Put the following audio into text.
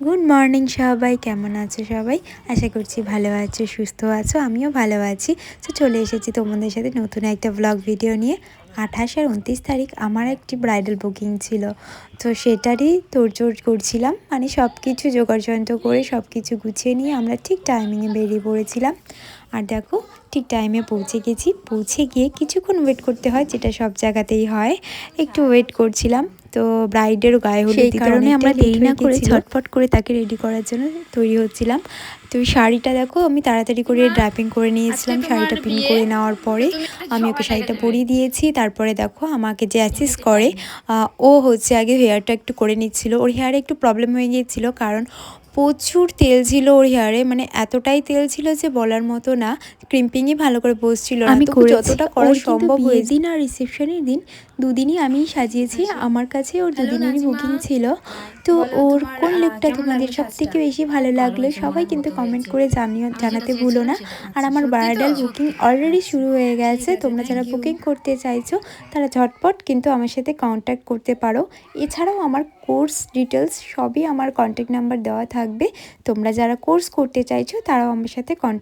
Good morning সবাই, কেমন আছো সবাই? আশা করছি ভালো আছো, সুস্থ আছো। আমিও ভালো আছি। তো চলে এসেছি তোমাদের সাথে নতুন একটা ব্লগ ভিডিও নিয়ে। 28 আর 29 তারিখ আমার একটি ব্রাইডাল বুকিং ছিল, তো সেটারই তোড়জোড় করছিলাম। মানে সব কিছু জোগাড়যন্ত্র করে সব কিছু গুছিয়ে নিয়ে আমরা ঠিক টাইমিংয়ে বেরিয়ে পড়েছিলাম। আর দেখো, ঠিক টাইমে পৌঁছে গেছি। পৌঁছে গিয়ে কিছুক্ষণ ওয়েট করতে হয়, যেটা সব জায়গাতেই হয়। একটু ওয়েট করছিলাম। তো ব্রাইডেরও গায়ে হলুদ দিতে কারণে আমরা দেরি না করে ঝটপট করে তাকে রেডি করার জন্য তৈরি হচ্ছিলাম। তো এই শাড়িটা দেখো, আমি তাড়াতাড়ি করে ড্র্যাপিং করে নিয়েছিলাম। শাড়িটা পিন করে নেওয়ার পরে আমি ওকে শাড়িটা পরিয়ে দিয়েছি। তারপরে দেখো, আমাকে যে অ্যাসিস্ট করে ও হচ্ছে আগে হেয়ারটা একটু করে নিচ্ছিল। ওর হেয়ারে একটু প্রবলেম হয়ে গিয়েছিল, কারণ প্রচুর তেল ছিল ওর হেয়ারে। মানে এতটাই তেল ছিল যে বলার মতো না। ক্রিম্পিংই ভালো করে বসছিল না। আমি তবু যতটা করা সম্ভব বিয়ের দিন আর রিসেপশনের দিন দুদিনই আমি সাজিয়েছি। আমার কাছে ওর দুদিনেরই বুকিং ছিল। তো ওর কোন লুকটা তোমাদের সবথেকে বেশি ভালো লাগলো সবাই কিন্তু কমেন্ট করে জানাতে ভুলো না। আর আমার ব্রাইডাল বুকিং অলরেডি শুরু হয়ে গেছে। তোমরা যারা বুকিং করতে চাইছো তারা ঝটপট কিন্তু আমার সাথে কন্ট্যাক্ট করতে পারো। এছাড়াও আমার কোর্স ডিটেলস সবই আমার কন্ট্যাক্ট নাম্বার দেওয়া থাকবে। তোমরা যারা কোর্স করতে চাইছো তারাও আমার সাথে কন্ট্যাক্ট